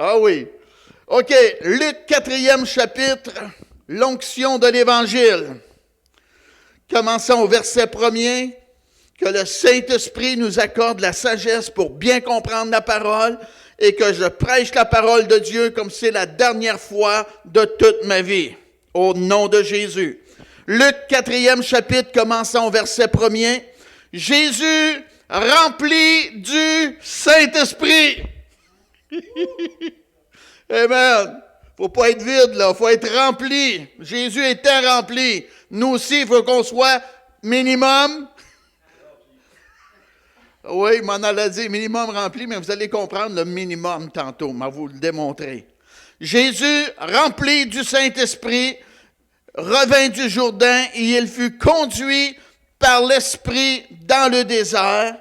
Ah oui. OK, Luc 4e chapitre, l'onction de l'Évangile. Commençons au verset 1er. Que le Saint-Esprit nous accorde la sagesse pour bien comprendre la parole et que je prêche la parole de Dieu comme c'est la dernière fois de toute ma vie. Au nom de Jésus. Luc 4e chapitre, commençons au verset 1er. Jésus rempli du Saint-Esprit. Amen. Faut pas être vide, là. Faut être rempli. Jésus était rempli. Nous aussi, il faut qu'on soit minimum. Oui, il m'en allait dire minimum rempli, mais vous allez comprendre le minimum tantôt. Je vais vous le démontrer. Jésus, rempli du Saint-Esprit, revint du Jourdain et il fut conduit par l'Esprit dans le désert,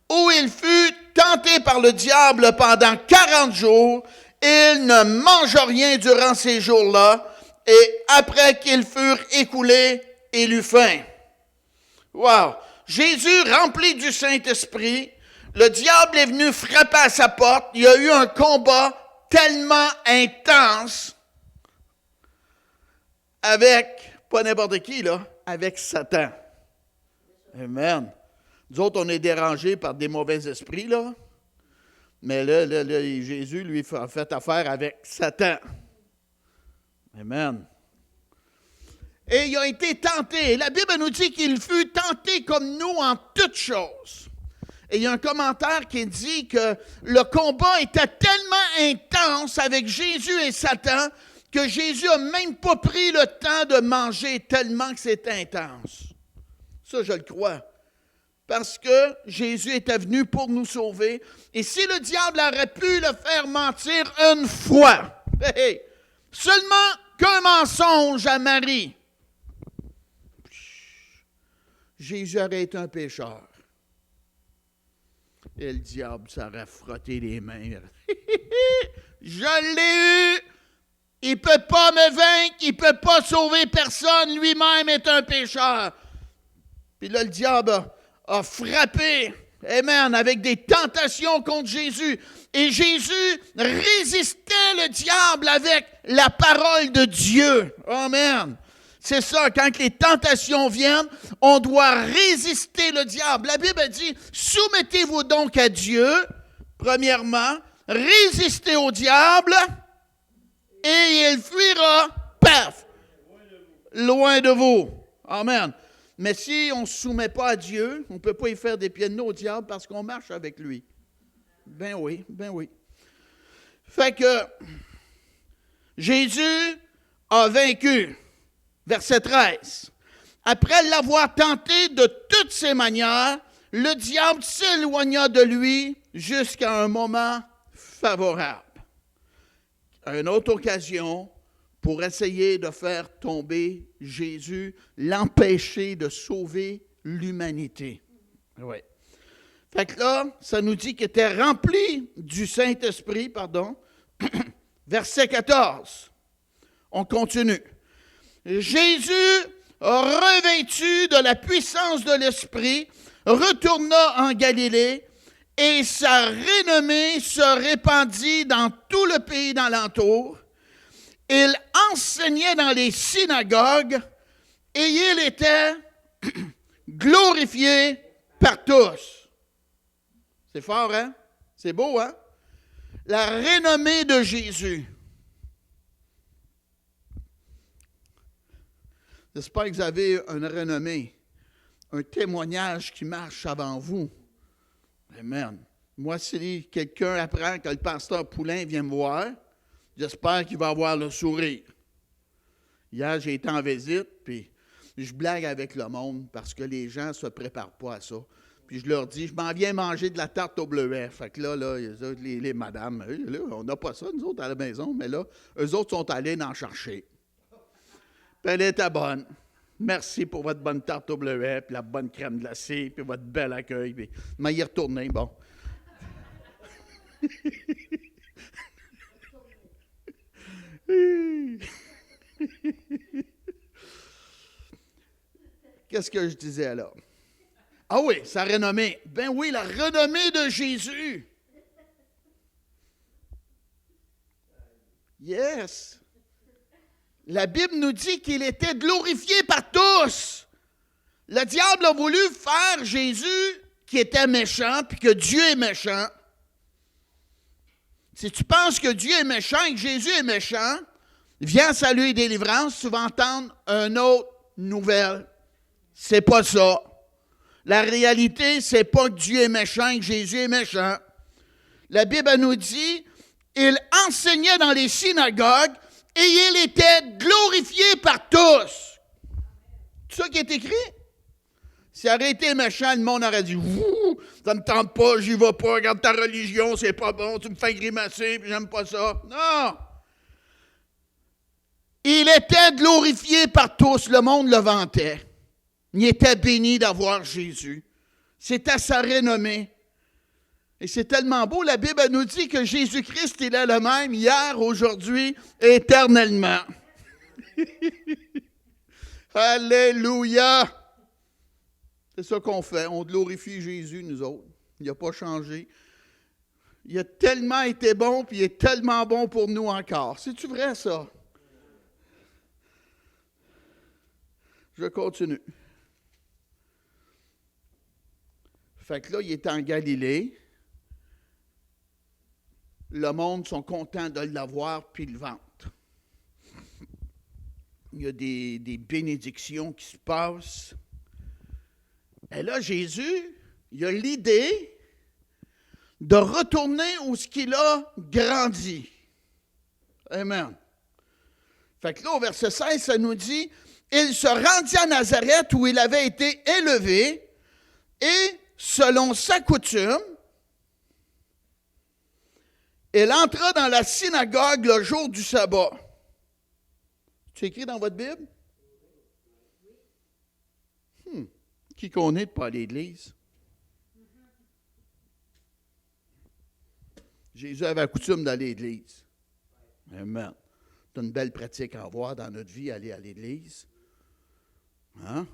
où il fut tenté par le diable pendant 40 jours. Il ne mange rien durant ces jours-là, et après qu'ils furent écoulés, il eut faim. Wow! Jésus, rempli du Saint-Esprit, le diable est venu frapper à sa porte. Il y a eu un combat tellement intense avec, pas n'importe qui, là, avec Satan. Amen. Nous autres, on est dérangés par des mauvais esprits, là. Mais là, Jésus, lui, a fait affaire avec Satan. Amen. Et il a été tenté. La Bible nous dit qu'il fut tenté comme nous en toutes choses. Et il y a un commentaire qui dit que le combat était tellement intense avec Jésus et Satan que Jésus n'a même pas pris le temps de manger tellement que c'est intense. Ça, je le crois. Parce que Jésus était venu pour nous sauver. Et si le diable aurait pu le faire mentir une fois, seulement qu'un mensonge à Marie, Jésus aurait été un pécheur. Et le diable s'aurait frotté les mains. Je l'ai eu! Il ne peut pas me vaincre, il ne peut pas sauver personne, lui-même est un pécheur. Puis là, le diable a frappé, amen, avec des tentations contre Jésus. Et Jésus résistait le diable avec la parole de Dieu. Amen. C'est ça, quand les tentations viennent, on doit résister le diable. La Bible dit, soumettez-vous donc à Dieu, premièrement, résistez au diable, et il fuira, paf, loin de vous. Amen. Mais si on ne se soumet pas à Dieu, on ne peut pas y faire des pieds de nez au diable parce qu'on marche avec lui. Ben oui. Fait que Jésus a vaincu. Verset 13. Après l'avoir tenté de toutes ses manières, le diable s'éloigna de lui jusqu'à un moment favorable. À une autre occasion, pour essayer de faire tomber Jésus, l'empêcher de sauver l'humanité. Oui. Fait que là, ça nous dit qu'il était rempli du Saint-Esprit, Verset 14. On continue. Jésus, revêtu de la puissance de l'Esprit, retourna en Galilée et sa renommée se répandit dans tout le pays d'alentour. Il enseignait dans les synagogues et il était glorifié par tous. C'est fort, hein? C'est beau, hein? La renommée de Jésus. J'espère que vous avez une renommée, un témoignage qui marche avant vous. Amen. Moi, si quelqu'un apprend que le pasteur Poulain vient me voir, j'espère qu'il va avoir le sourire. Hier, j'ai été en visite, puis je blague avec le monde parce que les gens ne se préparent pas à ça. Puis je leur dis, je m'en viens manger de la tarte au bleuet. Fait que là les madames, là, on n'a pas ça, nous autres, à la maison, mais là, eux autres sont allés en chercher. Puis elle était bonne. Merci pour votre bonne tarte au bleuet, puis la bonne crème glacée, puis votre bel accueil. Puis m'a y retourné, bon. Qu'est-ce que je disais alors? Ah oui, sa renommée. Ben oui, la renommée de Jésus. Yes. La Bible nous dit qu'il était glorifié par tous. Le diable a voulu faire Jésus qui était méchant, puis que Dieu est méchant. Si tu penses que Dieu est méchant et que Jésus est méchant, viens à Salut et Délivrance, tu vas entendre une autre nouvelle. C'est pas ça. La réalité, c'est pas que Dieu est méchant et que Jésus est méchant. La Bible nous dit, il enseignait dans les synagogues et il était glorifié par tous. C'est ça qui est écrit. S'il aurait été méchant, le monde aurait dit, ça ne me tente pas, j'y vais pas, regarde ta religion, c'est pas bon, tu me fais grimacer, puis j'aime pas ça. Non! Il était glorifié par tous, le monde le vantait. Il était béni d'avoir Jésus. C'était sa renommée. Et c'est tellement beau, la Bible nous dit que Jésus-Christ, il est le même hier, aujourd'hui, éternellement. Alléluia! C'est ça qu'on fait, on glorifie Jésus, nous autres. Il n'a pas changé. Il a tellement été bon, puis il est tellement bon pour nous encore. C'est-tu vrai, ça? Je continue. Fait que là, il est en Galilée. Le monde sont contents de l'avoir, puis le vantent. Il y a des bénédictions qui se passent. Et là, Jésus, il a l'idée de retourner où ce qu'il a grandi. Amen. Fait que là, au verset 16, ça nous dit, « Il se rendit à Nazareth où il avait été élevé, et selon sa coutume, il entra dans la synagogue le jour du sabbat. » C'est écrit dans votre Bible? Qui qu'on est de pas aller à l'église? Jésus avait la coutume d'aller à l'église. Amen. C'est une belle pratique à avoir dans notre vie, aller à l'église. Hein?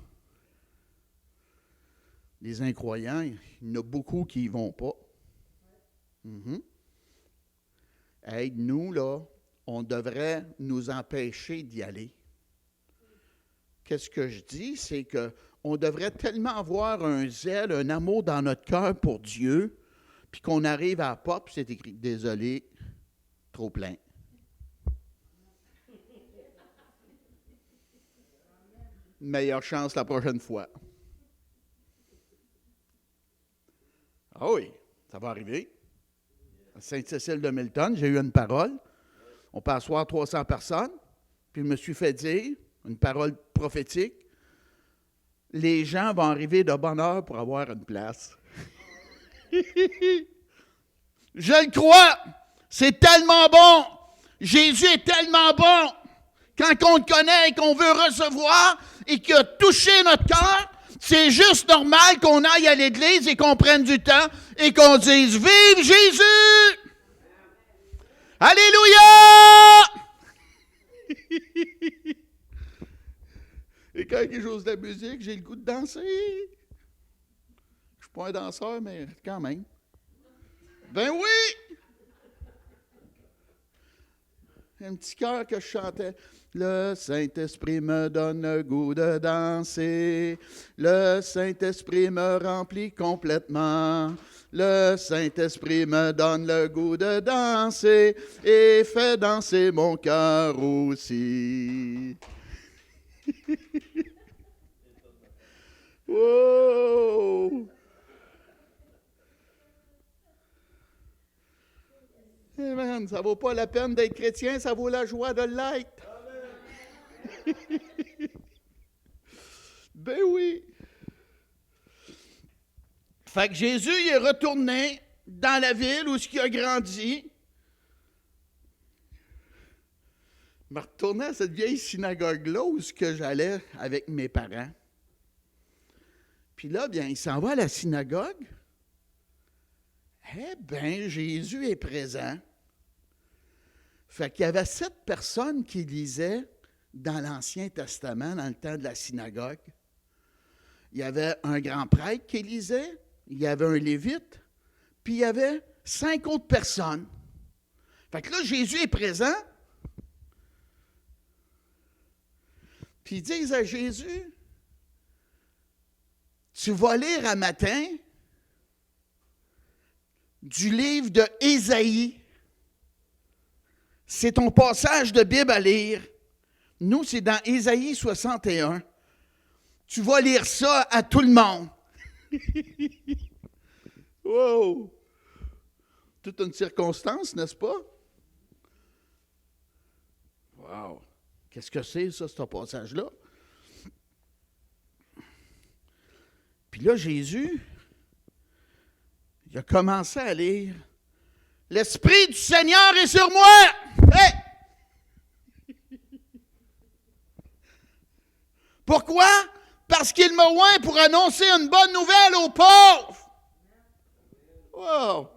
Les incroyants, il y en a beaucoup qui n'y vont pas. Aide-nous, là, on devrait nous empêcher d'y aller. Qu'est-ce que je dis? C'est qu'on devrait tellement avoir un zèle, un amour dans notre cœur pour Dieu, puis qu'on arrive à la porte, puis c'est écrit « Désolé, trop plein ». Meilleure chance la prochaine fois. Ah oui, ça va arriver. À Sainte-Cécile de Milton, j'ai eu une parole. On peut asseoir 300 personnes, puis je me suis fait dire, une parole prophétique, les gens vont arriver de bonne heure pour avoir une place. Je le crois, c'est tellement bon. Jésus est tellement bon. Quand on le connaît et qu'on veut recevoir et qu'il a touché notre cœur, c'est juste normal qu'on aille à l'église et qu'on prenne du temps et qu'on dise « Vive Jésus! » Alléluia! Et quand il joue de la musique, j'ai le goût de danser. Je ne suis pas un danseur, mais quand même. Ben oui! Un petit cœur que je chantais. Le Saint-Esprit me donne le goût de danser. Le Saint-Esprit me remplit complètement. Le Saint-Esprit me donne le goût de danser et fait danser mon cœur aussi. Wow! Amen. Ça ne vaut pas la peine d'être chrétien, ça vaut la joie de l'être. Ben oui. Fait que Jésus il est retourné dans la ville où il a grandi. Il m'a retourné à cette vieille synagogue-là où j'allais avec mes parents. Puis là, bien, il s'en va à la synagogue. Eh bien, Jésus est présent. Fait qu'il y avait 7 personnes qui lisaient dans l'Ancien Testament, dans le temps de la synagogue. Il y avait un grand prêtre qui lisait, il y avait un lévite, puis il y avait 5 autres personnes. Fait que là, Jésus est présent, Puis ils disent à Jésus, tu vas lire un matin du livre de Ésaïe. C'est ton passage de Bible à lire. Nous, c'est dans Ésaïe 61. Tu vas lire ça à tout le monde. Wow! Toute une circonstance, n'est-ce pas? Wow! Qu'est-ce que c'est, ça, ce passage-là? Puis là, Jésus, il a commencé à lire. L'Esprit du Seigneur est sur moi. Hey! Pourquoi? Parce qu'il m'a oint pour annoncer une bonne nouvelle aux pauvres. Wow!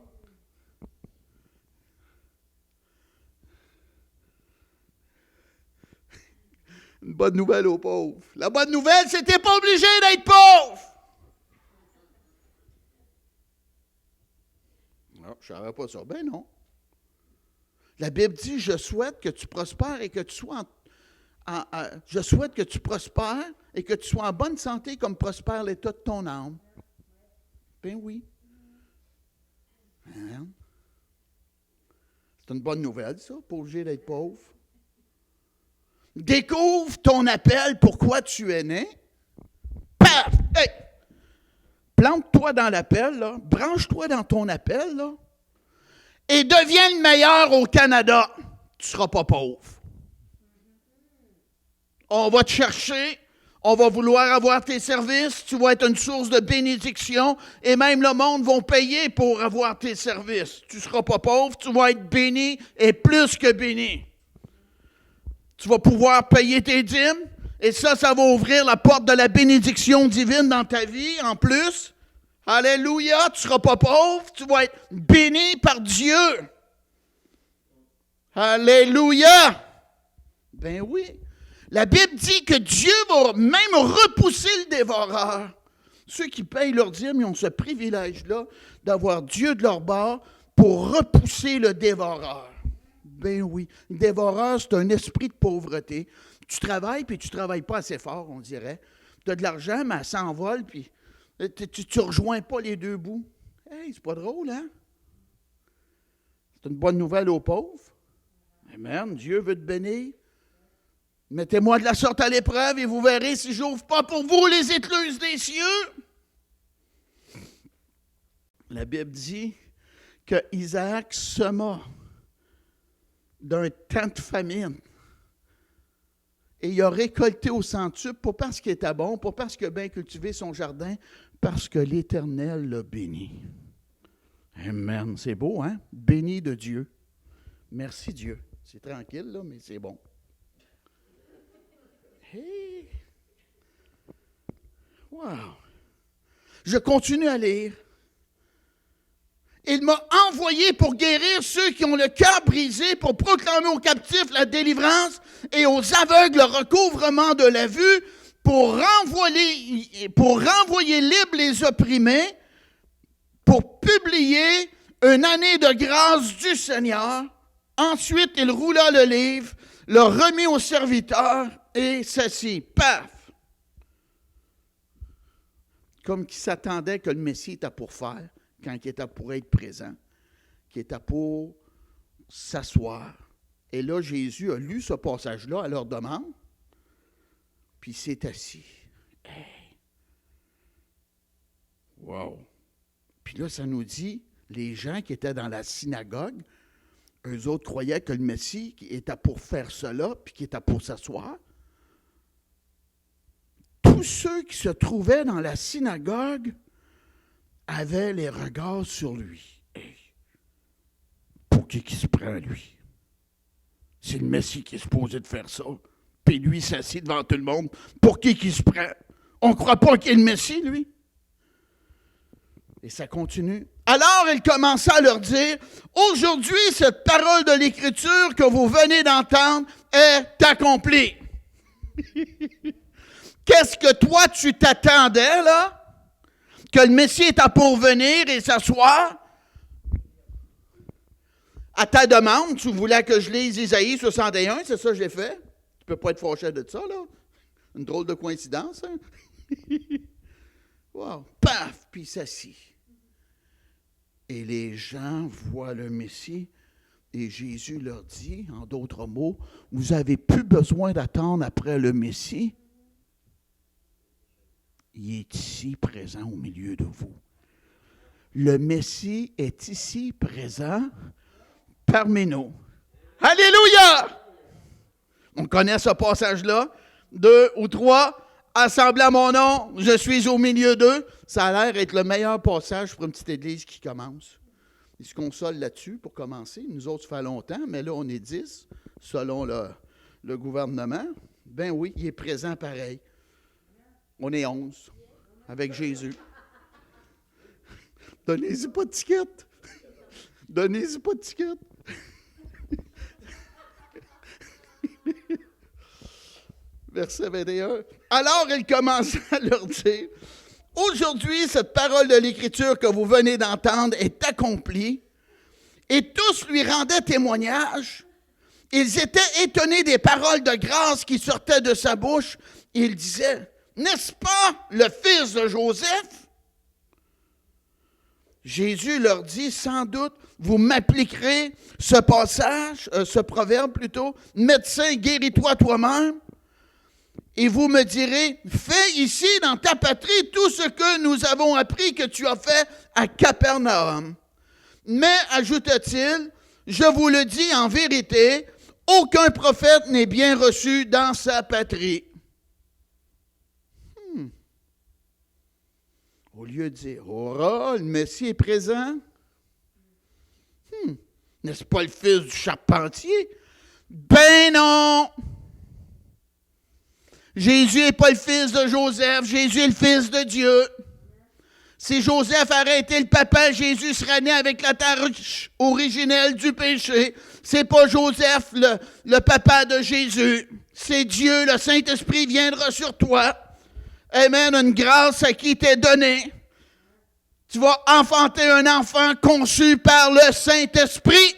Une bonne nouvelle aux pauvres. La bonne nouvelle, c'est que tu n'es pas obligé d'être pauvre. Non, je ne savais pas ça. Ben non. La Bible dit, je souhaite que tu prospères et que tu sois je souhaite que tu prospères et que tu sois en bonne santé comme prospère l'état de ton âme. Ben oui. Hein? C'est une bonne nouvelle, ça, pas obligé d'être pauvre. Découvre ton appel, pourquoi tu es né. Paf! Hey! Plante-toi dans l'appel, là. Branche-toi dans ton appel, là. Et deviens le meilleur au Canada. Tu ne seras pas pauvre. On va te chercher, on va vouloir avoir tes services, tu vas être une source de bénédiction et même le monde va payer pour avoir tes services. Tu ne seras pas pauvre, tu vas être béni et plus que béni. Tu vas pouvoir payer tes dîmes et ça va ouvrir la porte de la bénédiction divine dans ta vie en plus. Alléluia, tu ne seras pas pauvre, tu vas être béni par Dieu. Alléluia. Ben oui. La Bible dit que Dieu va même repousser le dévoreur. Ceux qui payent leur dîme, ils ont ce privilège-là d'avoir Dieu de leur bord pour repousser le dévoreur. Ben oui, le dévoreur, c'est un esprit de pauvreté. Tu travailles, puis tu ne travailles pas assez fort, on dirait. Tu as de l'argent, mais elle s'envole, puis tu ne rejoins pas les deux bouts. Hey, c'est pas drôle, hein? C'est une bonne nouvelle aux pauvres. Amen, Dieu veut te bénir. Mettez-moi de la sorte à l'épreuve et vous verrez si je n'ouvre pas pour vous les écluses des cieux. La Bible dit que Isaac sema d'un temps de famine. Et il a récolté au centuple, pas parce qu'il était bon, pas parce qu'il a bien cultivé son jardin, parce que l'Éternel l'a béni. Amen. C'est beau, hein? Béni de Dieu. Merci Dieu. C'est tranquille, là, mais c'est bon. Hey! Wow! Je continue à lire. Il m'a envoyé pour guérir ceux qui ont le cœur brisé, pour proclamer aux captifs la délivrance et aux aveugles le recouvrement de la vue, pour renvoyer libres les opprimés, pour publier une année de grâce du Seigneur. Ensuite, il roula le livre, le remit au serviteur et s'assit. Paf! Comme qui s'attendait que le Messie était pour faire, quand il était pour être présent, qui était pour s'asseoir. Et là, Jésus a lu ce passage-là à leur demande, puis il s'est assis. Hey! Wow! Puis là, ça nous dit, les gens qui étaient dans la synagogue, eux autres croyaient que le Messie était pour faire cela, puis qu'il était pour s'asseoir. Tous ceux qui se trouvaient dans la synagogue avaient les regards sur lui. Hey, pour qui se prend, lui? C'est le Messie qui est supposé de faire ça. Puis lui s'assit devant tout le monde. Pour qui se prend? On ne croit pas qu'il est le Messie, lui. Et ça continue. Alors, il commença à leur dire, « Aujourd'hui, cette parole de l'Écriture que vous venez d'entendre est accomplie. » Qu'est-ce que toi, tu t'attendais, là? Que le Messie était pour venir et s'asseoir? À ta demande, tu voulais que je lise Isaïe 61, c'est ça que j'ai fait. Tu ne peux pas être fâché de ça, là. Une drôle de coïncidence, hein? Wow! Paf! Puis il s'assit. Et les gens voient le Messie et Jésus leur dit, en d'autres mots, vous n'avez plus besoin d'attendre après le Messie. Il est ici présent au milieu de vous. Le Messie est ici présent parmi nous. Alléluia! On connaît ce passage-là. 2 ou 3 assemblés à mon nom, je suis au milieu d'eux. Ça a l'air être le meilleur passage pour une petite église qui commence. Ils se consolent là-dessus pour commencer. Nous autres, ça fait longtemps, mais là, on est 10, selon le gouvernement. Ben oui, il est présent pareil. On est 11, avec Jésus. Donnez-y pas de ticket. Donnez-y pas de ticket. Verset 21. Alors, il commence à leur dire, « Aujourd'hui, cette parole de l'Écriture que vous venez d'entendre est accomplie. » Et tous lui rendaient témoignage. Ils étaient étonnés des paroles de grâce qui sortaient de sa bouche. Ils disaient, « N'est-ce pas le fils de Joseph? » Jésus leur dit, « Sans doute, vous m'appliquerez ce passage, ce proverbe plutôt, « Médecin, guéris-toi toi-même. » Et vous me direz, « Fais ici dans ta patrie tout ce que nous avons appris que tu as fait à Capernaum. » Mais, ajoute-t-il, « Je vous le dis en vérité, aucun prophète n'est bien reçu dans sa patrie. » Au lieu de dire, « Oh, le Messie est présent. N'est-ce pas le fils du charpentier? » Ben non! Jésus n'est pas le fils de Joseph, Jésus est le fils de Dieu. Si Joseph avait été le papa, Jésus serait né avec la tâche originelle du péché. C'est pas Joseph le papa de Jésus. C'est Dieu, le Saint-Esprit viendra sur toi. Amen, une grâce à qui t'est donnée. Tu vas enfanter un enfant conçu par le Saint-Esprit.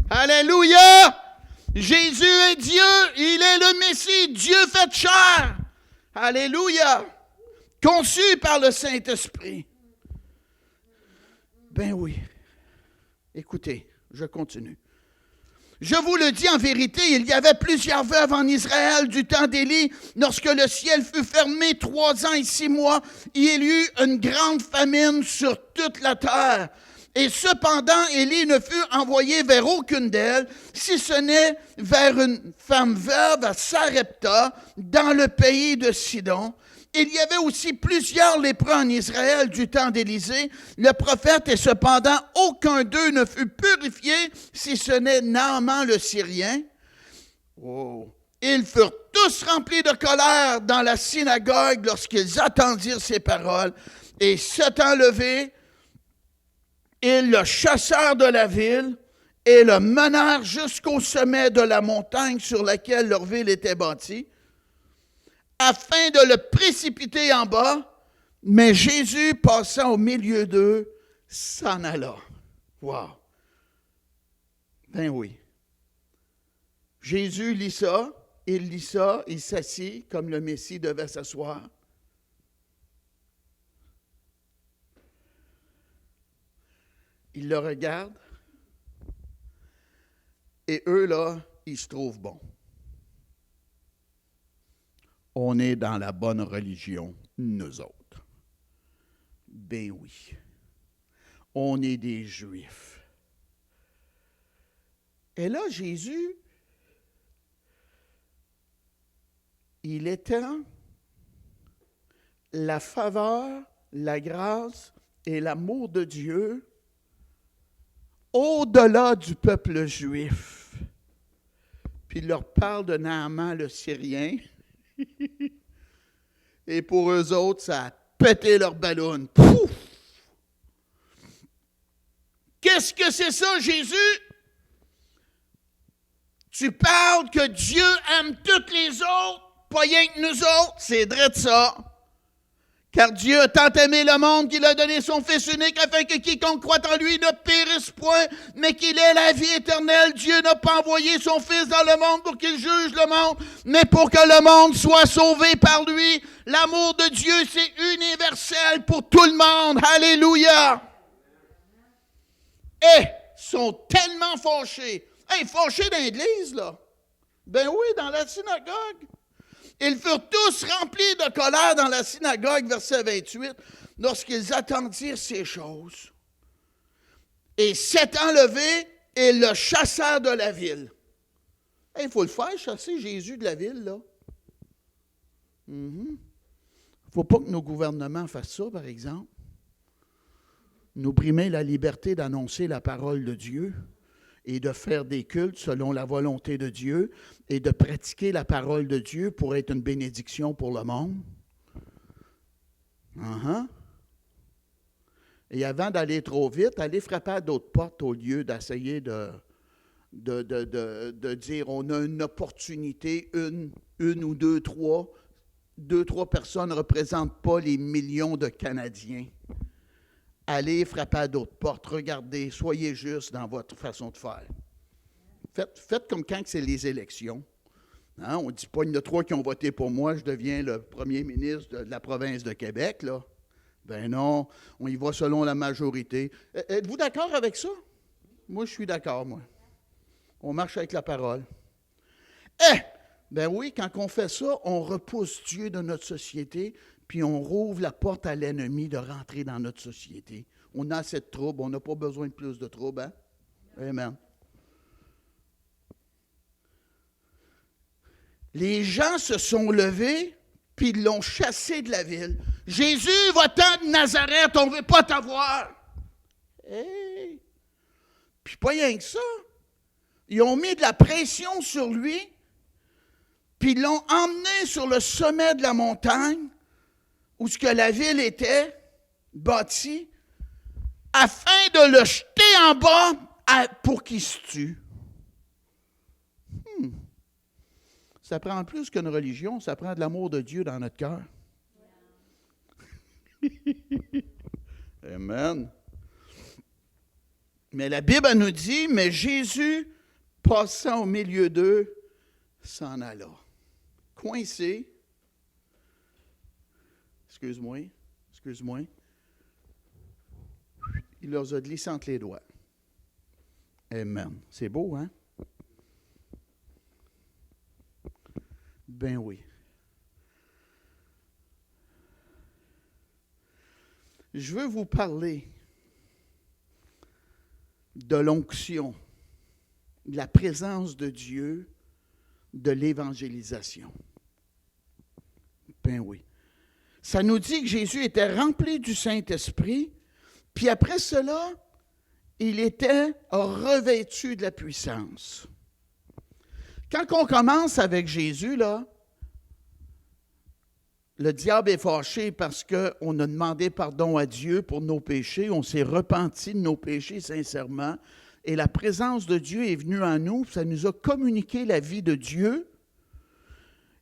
Alléluia! Jésus est Dieu, il est le Messie, Dieu fait chair. Alléluia! Conçu par le Saint-Esprit. Ben oui. Écoutez, je continue. Je vous le dis en vérité, il y avait plusieurs veuves en Israël du temps d'Élie. Lorsque le ciel fut fermé 3 ans et 6 mois, il y eut une grande famine sur toute la terre. Et cependant, Élie ne fut envoyé vers aucune d'elles, si ce n'est vers une femme veuve à Sarepta, dans le pays de Sidon. Il y avait aussi plusieurs lépreux en Israël du temps d'Élisée, le prophète, et cependant aucun d'eux ne fut purifié, si ce n'est Naaman le Syrien. Oh. Ils furent tous remplis de colère dans la synagogue lorsqu'ils attendirent ces paroles, et s'étant levés, ils le chassèrent de la ville et le menèrent jusqu'au sommet de la montagne sur laquelle leur ville était bâtie, afin de le précipiter en bas, mais Jésus, passant au milieu d'eux, s'en alla. Wow! Ben oui. Jésus lit ça, il s'assit comme le Messie devait s'asseoir. Il le regarde, et eux, là, ils se trouvent bons. On est dans la bonne religion, nous autres. Ben oui. On est des Juifs. Et là, Jésus, il étend la faveur, la grâce et l'amour de Dieu au-delà du peuple juif. Puis il leur parle de Naaman le Syrien. Et pour eux autres, ça a pété leur ballon. Pouf! Qu'est-ce que c'est ça, Jésus? Tu parles que Dieu aime toutes les autres, pas rien que nous autres. C'est vrai de ça. Car Dieu a tant aimé le monde qu'il a donné son Fils unique afin que quiconque croit en lui ne périsse point, mais qu'il ait la vie éternelle. Dieu n'a pas envoyé son Fils dans le monde pour qu'il juge le monde, mais pour que le monde soit sauvé par lui. L'amour de Dieu, c'est universel pour tout le monde. Alléluia! Et sont tellement fâchés. Hey, fâchés dans l'église, là. Ben oui, dans la synagogue. Ils furent tous remplis de colère dans la synagogue, verset 28, lorsqu'ils attendirent ces choses. Et s'étant levés, ils le chassèrent de la ville. Il faut le faire, chasser Jésus de la ville, là. Il ne faut pas que nos gouvernements fassent ça, par exemple. Nous brimer la liberté d'annoncer la parole de Dieu et de faire des cultes selon la volonté de Dieu et de pratiquer la parole de Dieu pour être une bénédiction pour le monde. Et avant d'aller trop vite, aller frapper à d'autres portes au lieu d'essayer de dire on a une opportunité, une ou deux, trois personnes ne représentent pas les millions de Canadiens. Allez frapper à d'autres portes, regardez, soyez juste dans votre façon de faire. Faites comme quand c'est les élections. Hein? On ne dit pas, il y en a 3 qui ont voté pour moi, je deviens le premier ministre de la province de Québec, là. Ben non, on y va selon la majorité. Êtes-vous d'accord avec ça? Moi, je suis d'accord, moi. On marche avec la parole. Ben oui, quand on fait ça, on repousse Dieu de notre société, puis on rouvre la porte à l'ennemi de rentrer dans notre société. On a assez de troubles, on n'a pas besoin de plus de troubles, hein? Amen. Les gens se sont levés, puis ils l'ont chassé de la ville. Jésus, va-t'en de Nazareth, on ne veut pas t'avoir. Hey! Puis pas rien que ça. Ils ont mis de la pression sur lui, puis ils l'ont emmené sur le sommet de la montagne, où ce que la ville était bâtie, afin de le jeter en bas pour qu'il se tue. Ça prend plus qu'une religion, ça prend de l'amour de Dieu dans notre cœur. Amen. Mais la Bible nous dit, mais Jésus, passant au milieu d'eux, s'en alla. Coincé. Excuse-moi. Il leur a glissé entre les doigts. Amen. C'est beau, hein? Ben oui. Je veux vous parler de l'onction, de la présence de Dieu, de l'évangélisation. Ben oui. Ça nous dit que Jésus était rempli du Saint-Esprit, puis après cela, il était revêtu de la puissance. Quand on commence avec Jésus, là, le diable est fâché parce qu'on a demandé pardon à Dieu pour nos péchés, on s'est repenti de nos péchés sincèrement, et la présence de Dieu est venue en nous, ça nous a communiqué la vie de Dieu,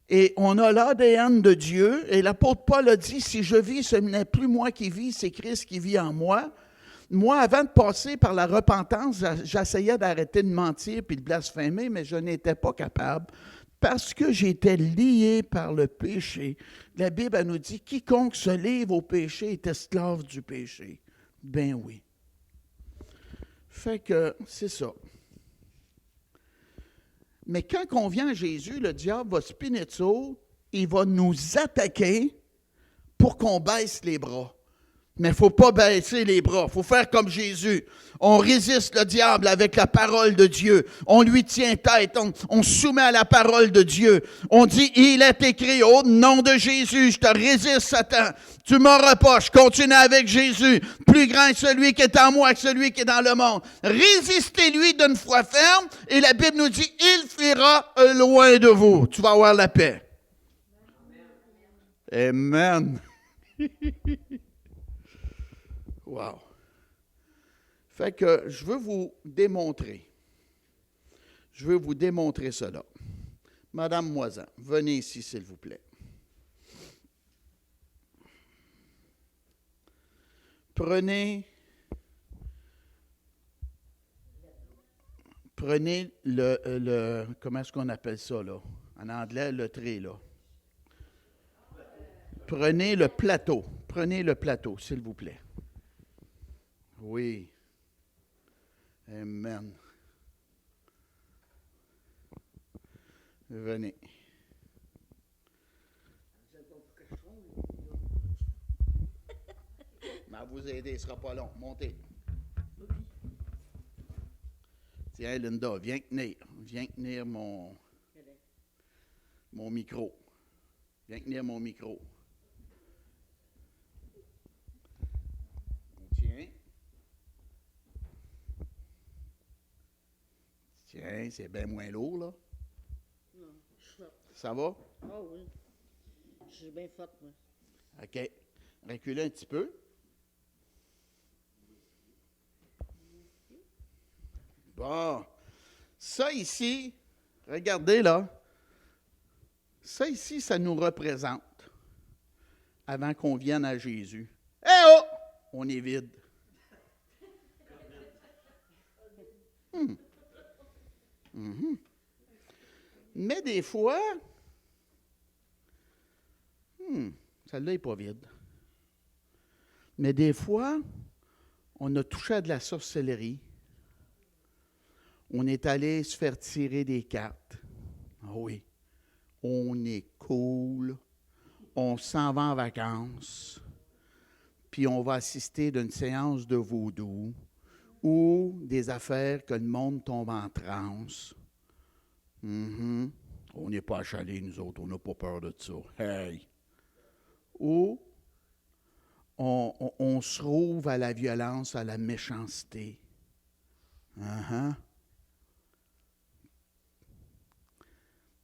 et on a l'ADN de Dieu, et l'apôtre Paul a dit, si je vis, ce n'est plus moi qui vis, c'est Christ qui vit en moi. Moi, avant de passer par la repentance, j'essayais d'arrêter de mentir puis de blasphémer, mais je n'étais pas capable parce que j'étais lié par le péché. La Bible elle nous dit, quiconque se livre au péché est esclave du péché. Ben oui. Fait que c'est ça. Mais quand on vient à Jésus, le diable va spinner dessus, il va nous attaquer pour qu'on baisse les bras. Mais il ne faut pas baisser les bras, il faut faire comme Jésus. On résiste le diable avec la parole de Dieu. On lui tient tête, on soumet à la parole de Dieu. On dit, il est écrit, au nom de Jésus, je te résiste, Satan. Tu ne m'auras pas, je continue avec Jésus. Plus grand est celui qui est en moi que celui qui est dans le monde. Résistez-lui d'une foi ferme, et la Bible nous dit, il fuira loin de vous. Tu vas avoir la paix. Amen. Wow. Fait que je veux vous démontrer. Cela. Madame Moisan, venez ici, s'il vous plaît. Prenez le comment est-ce qu'on appelle ça, là? En anglais, le trait, là. Prenez le plateau. Prenez le plateau, s'il vous plaît. Oui. Amen. Venez. Mais à vous aider, ce ne sera pas long. Montez. Tiens, Linda, viens tenir mon micro. Viens tenir mon micro. Tiens. Tiens, c'est bien moins lourd, là. Non, je suis forte. Ça va? Ah oui. Je suis bien forte, moi. OK. Reculez un petit peu. Bon. Ça ici, regardez là. Ça ici, ça nous représente avant qu'on vienne à Jésus. Eh oh! On est vide. Mais des fois, celle-là n'est pas vide. Mais des fois, on a touché à de la sorcellerie. On est allé se faire tirer des cartes. Ah oui. On est cool. On s'en va en vacances. Puis on va assister d'une séance de vaudou ou des affaires que le monde tombe en transe. On n'est pas achalés, nous autres. On n'a pas peur de ça. Hey! Ou on se trouve à la violence, à la méchanceté.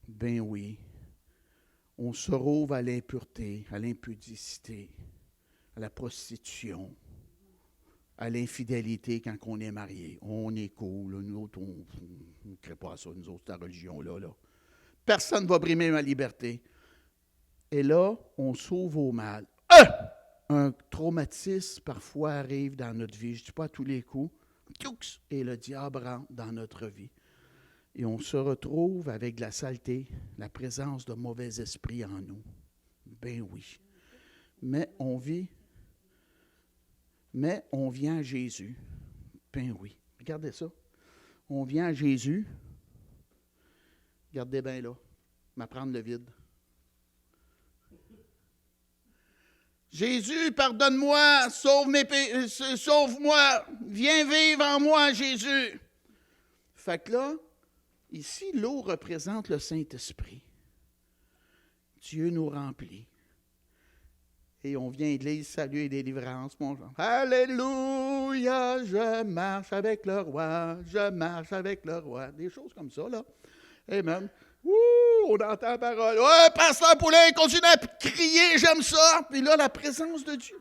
Ben oui. On se trouve à l'impureté, à l'impudicité, à la prostitution, à l'infidélité quand on est marié. On est cool. Nous autres, on ne crée pas à ça, nous autres, cette religion-là. Là. Personne ne va brimer ma liberté. Et là, on s'ouvre au mal. Un traumatisme, parfois, arrive dans notre vie. Je ne dis pas à tous les coups. Et le diable rentre dans notre vie. Et on se retrouve avec de la saleté, la présence de mauvais esprits en nous. Ben oui. Mais on vient à Jésus. Ben oui. Regardez ça. On vient à Jésus. Regardez bien là. M'apprendre le vide. Jésus, pardonne-moi, sauve-moi, viens vivre en moi, Jésus. Fait que là, ici, l'eau représente le Saint-Esprit. Dieu nous remplit. Et on vient à l'église, salut et délivrance, mon Jean. Alléluia, je marche avec le roi, je marche avec le roi. Des choses comme ça, là. Amen. On entend la parole. Ouais, pasteur Poulain, continue à crier, j'aime ça. Puis là, la présence de Dieu.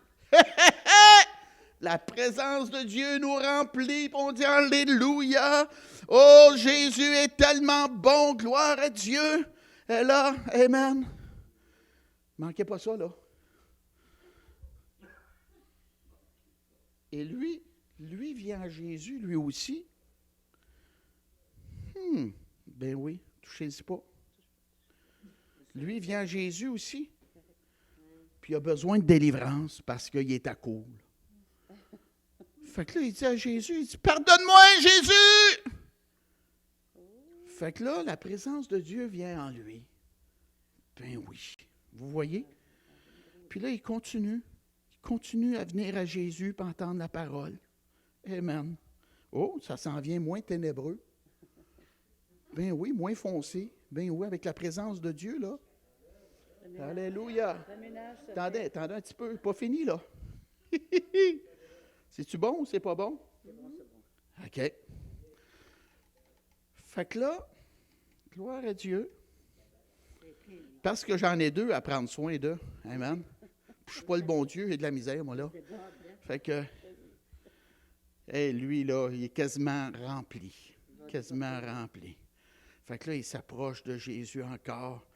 La présence de Dieu nous remplit, puis on dit Alléluia. Oh, Jésus est tellement bon, gloire à Dieu. Et là, amen. Manquez pas ça, là. Et lui vient à Jésus, lui aussi. Ben oui, touchez-y pas. Lui vient à Jésus aussi. Puis il a besoin de délivrance parce qu'il est à cool. Fait que là, il dit à Jésus, il dit, pardonne-moi, Jésus! Fait que là, la présence de Dieu vient en lui. Ben oui. Vous voyez? Puis là, il continue à venir à Jésus pour entendre la parole. Amen. Oh, ça s'en vient moins ténébreux. Ben oui, moins foncé. Ben oui, avec la présence de Dieu, là. Alléluia. Attendez un petit peu. Pas fini, là. C'est-tu bon ou c'est pas bon? C'est bon, c'est bon. OK. Fait que là, gloire à Dieu. Parce que j'en ai deux à prendre soin d'eux. Amen. Je ne suis pas le bon Dieu, j'ai de la misère, moi, là. Fait que, lui, là, il est quasiment rempli. Quasiment rempli. Fait que là, il s'approche de Jésus encore.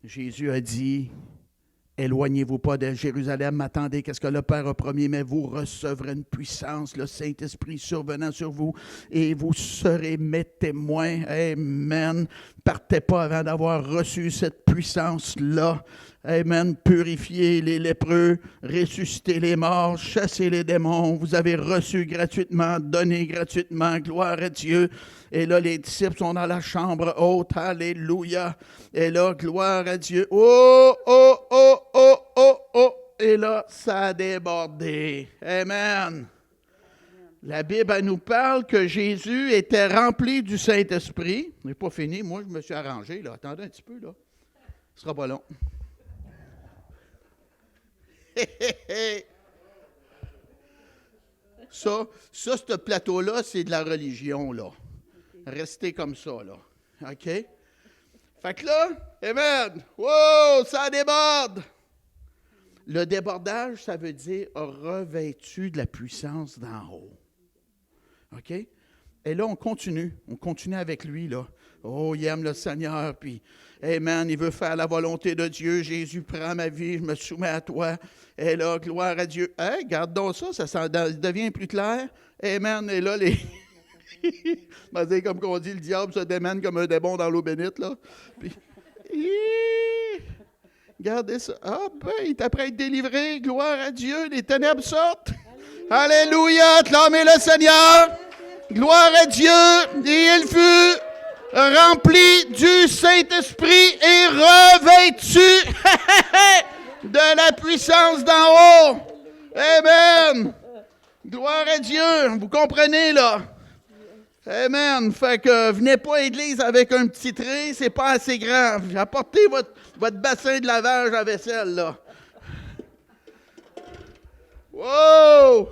Jésus a dit, Éloignez-vous pas de Jérusalem, attendez qu'est-ce que le Père a promis, mais vous recevrez une puissance, le Saint-Esprit survenant sur vous, et vous serez mes témoins. Amen. Partez pas avant d'avoir reçu cette puissance-là. Amen. Purifiez les lépreux, ressuscitez les morts, chassez les démons. Vous avez reçu gratuitement, donné gratuitement. Gloire à Dieu. Et là, les disciples sont dans la chambre haute. Alléluia. Et là, gloire à Dieu. Oh, oh, oh, oh, oh, oh. Et là, ça a débordé. Amen. La Bible elle nous parle que Jésus était rempli du Saint-Esprit. Ce n'est pas fini. Moi, je me suis arrangé. Là. Attendez un petit peu. Là. Ce sera pas long. Ça, ce plateau-là, c'est de la religion, là. Restez comme ça, là. OK? Fait que là, amen! Wow! Ça déborde! Le débordage, ça veut dire revêtu de la puissance d'en haut. OK? Et là, on continue. On continue avec lui, là. Oh, il aime le Seigneur, puis, amen, il veut faire la volonté de Dieu. Jésus prend ma vie, je me soumets à toi. Et là, gloire à Dieu. Hey, garde donc ça devient plus clair. Amen. Et là, les... comme qu'on dit, le diable se démène comme un démon dans l'eau bénite, là. Puis, regardez ça. Ah, ben, il est après être délivré. Gloire à Dieu. Les ténèbres sortent. Alléluia. Acclamez le Seigneur. Gloire à Dieu. Et il fut rempli du Saint-Esprit et revêtu de la puissance d'en haut. Amen. Gloire à Dieu. Vous comprenez, là? Amen. Fait que venez pas à l'église avec un petit trait, c'est pas assez grand. Apportez votre bassin de lavage à vaisselle, là. Wow!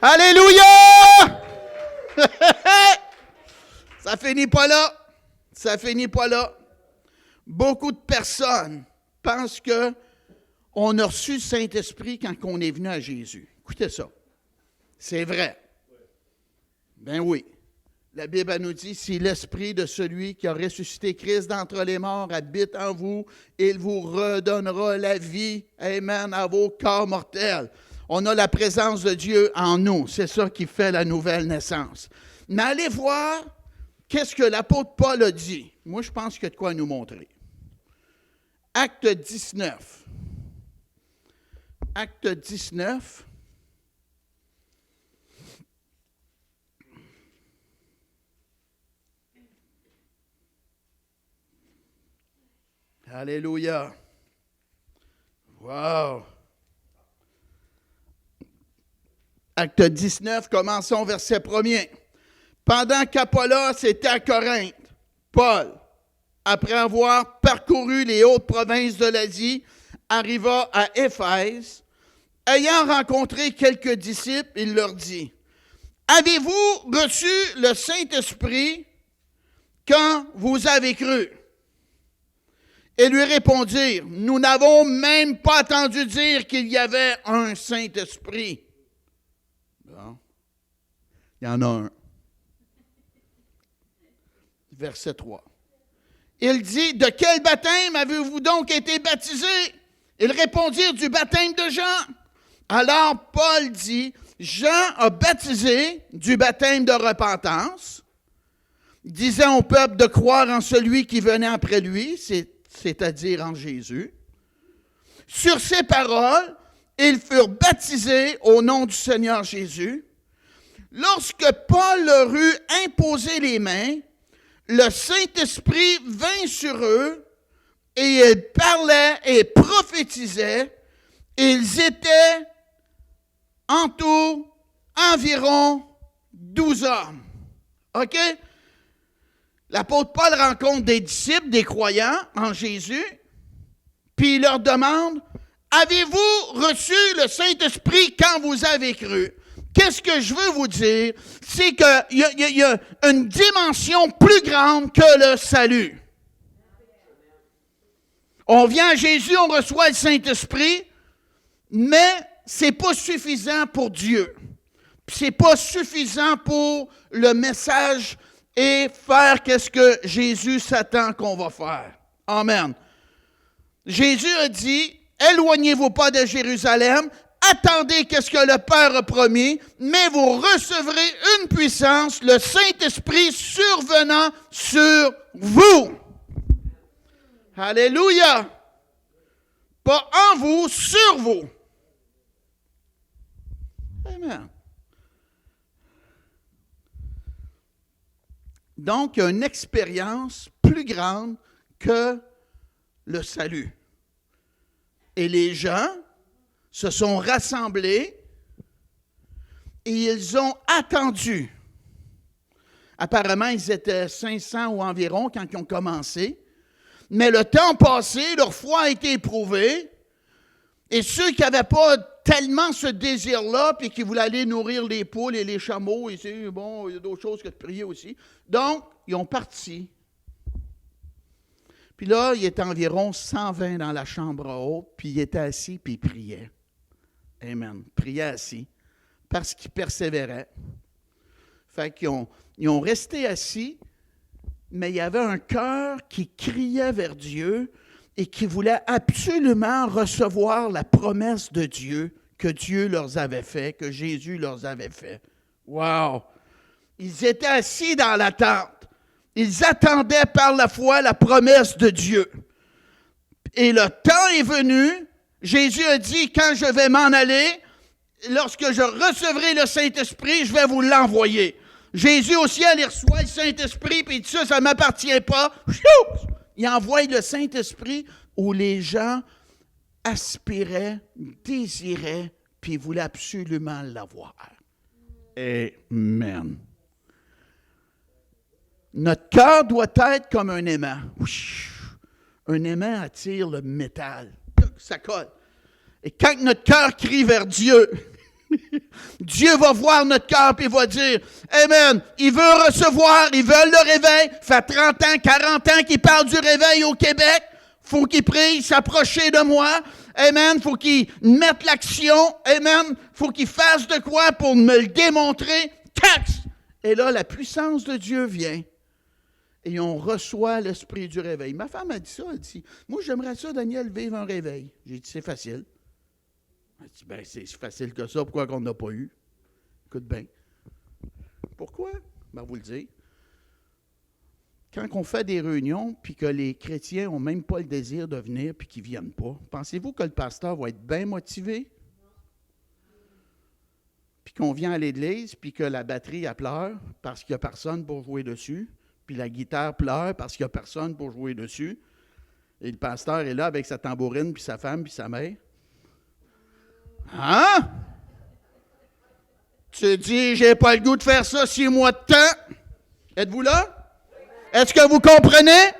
Alléluia! Ça finit pas là. Ça finit pas là. Beaucoup de personnes pensent que on a reçu le Saint-Esprit quand on est venu à Jésus. Écoutez ça. C'est vrai. Ben oui. La Bible nous dit, si l'Esprit de celui qui a ressuscité Christ d'entre les morts habite en vous, il vous redonnera la vie, amen, à vos corps mortels. On a la présence de Dieu en nous. C'est ça qui fait la nouvelle naissance. Mais allez voir qu'est-ce que l'apôtre Paul a dit. Moi, je pense qu'il y a de quoi nous montrer. Acte 19. Acte 19. Alléluia. Wow. Acte 19, commençons verset 1er. Pendant qu'Apollos était à Corinthe, Paul, après avoir parcouru les hautes provinces de l'Asie, arriva à Éphèse. Ayant rencontré quelques disciples, il leur dit, « Avez-vous reçu le Saint-Esprit quand vous avez cru? » Et lui répondirent, « Nous n'avons même pas entendu dire qu'il y avait un Saint-Esprit. » Bon. Il y en a un. Verset 3. Il dit, « De quel baptême avez-vous donc été baptisés? » Ils répondirent, « Du baptême de Jean. » Alors Paul dit, « Jean a baptisé du baptême de repentance, disant au peuple de croire en celui qui venait après lui, c'est-à-dire en Jésus. Sur ces paroles, ils furent baptisés au nom du Seigneur Jésus. Lorsque Paul leur eut imposé les mains, le Saint-Esprit vint sur eux et ils parlaient et prophétisaient. Ils étaient en tout environ 12 hommes. OK? L'apôtre Paul rencontre des disciples, des croyants en Jésus, puis il leur demande, « Avez-vous reçu le Saint-Esprit quand vous avez cru? » Qu'est-ce que je veux vous dire? C'est qu'il y a une dimension plus grande que le salut. On vient à Jésus, on reçoit le Saint-Esprit, mais ce n'est pas suffisant pour Dieu. Ce n'est pas suffisant pour le message et faire qu'est-ce que Jésus s'attend qu'on va faire. Amen. Jésus a dit, éloignez-vous pas de Jérusalem, attendez qu'est-ce que le Père a promis, mais vous recevrez une puissance, le Saint-Esprit survenant sur vous. Alléluia! Pas en vous, sur vous. Amen. Donc, il y a une expérience plus grande que le salut. Et les gens se sont rassemblés et ils ont attendu. Apparemment, ils étaient 500 ou environ quand ils ont commencé. Mais le temps passé, leur foi a été éprouvée. Et ceux qui n'avaient pas tellement ce désir-là, puis qui voulaient aller nourrir les poules et les chameaux, et c'est bon, il y a d'autres choses que de prier aussi. Donc, ils ont parti. Puis là, il était environ 120 dans la chambre haute, puis il était assis, puis il priait. Amen. Priait assis, parce qu'il persévérait. Fait qu'ils ont resté assis, mais il y avait un cœur qui criait vers Dieu et qui voulait absolument recevoir la promesse de Dieu que Dieu leur avait fait, que Jésus leur avait fait. Wow! Ils étaient assis dans la tente. Ils attendaient par la foi la promesse de Dieu. Et le temps est venu. Jésus a dit, quand je vais m'en aller, lorsque je recevrai le Saint-Esprit, je vais vous l'envoyer. Jésus au ciel, il reçoit le Saint-Esprit, puis il dit ça ne m'appartient pas. Il envoie le Saint-Esprit où les gens aspiraient, désiraient, puis voulaient absolument l'avoir. Amen. Notre cœur doit être comme un aimant. Un aimant attire le métal. Ça colle. Et quand notre cœur crie vers Dieu, Dieu va voir notre cœur et va dire, Amen, il veut recevoir, ils veulent le réveil. Ça fait 30 ans, 40 ans qu'il parle du réveil au Québec. Faut qu'il prie, s'approcher de moi. Amen, faut qu'il mette l'action. Amen, faut qu'il fasse de quoi pour me le démontrer. Tax! Et là, la puissance de Dieu vient. Et on reçoit l'esprit du réveil. Ma femme a dit ça, elle dit, moi j'aimerais ça, Daniel, vivre un réveil. J'ai dit, c'est facile. Elle dit, ben c'est facile que ça, pourquoi qu'on n'a pas eu? Écoute bien. Pourquoi? Ben, vous le dire. Quand on fait des réunions, puis que les chrétiens n'ont même pas le désir de venir, puis qu'ils ne viennent pas, pensez-vous que le pasteur va être bien motivé? Puis qu'on vient à l'église, puis que la batterie, elle pleure, parce qu'il n'y a personne pour jouer dessus, puis la guitare pleure parce qu'il n'y a personne pour jouer dessus, et le pasteur est là avec sa tambourine, puis sa femme, puis sa mère. Hein? Tu te dis, j'ai pas le goût de faire ça 6 mois de temps. Êtes-vous là? Est-ce que vous comprenez?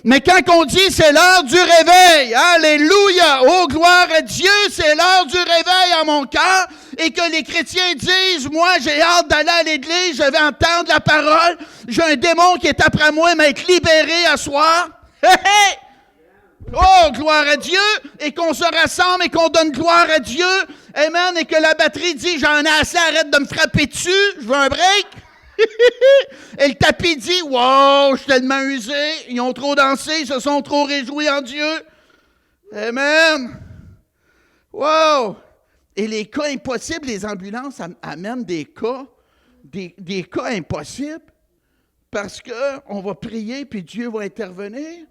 Mais quand on dit c'est l'heure du réveil, alléluia, oh gloire à Dieu, c'est l'heure du réveil à mon cœur, et que les chrétiens disent, moi j'ai hâte d'aller à l'église, je vais entendre la parole, j'ai un démon qui est après moi, mais être libéré à soir. Hé hé! Oh, gloire à Dieu, et qu'on se rassemble et qu'on donne gloire à Dieu, amen, et que la batterie dit, j'en ai assez, arrête de me frapper dessus, je veux un break. Et le tapis dit, wow, je suis tellement usé, ils ont trop dansé, ils se sont trop réjouis en Dieu. Amen. Wow. Et les cas impossibles, les ambulances amènent des cas impossibles, parce qu'on va prier puis Dieu va intervenir.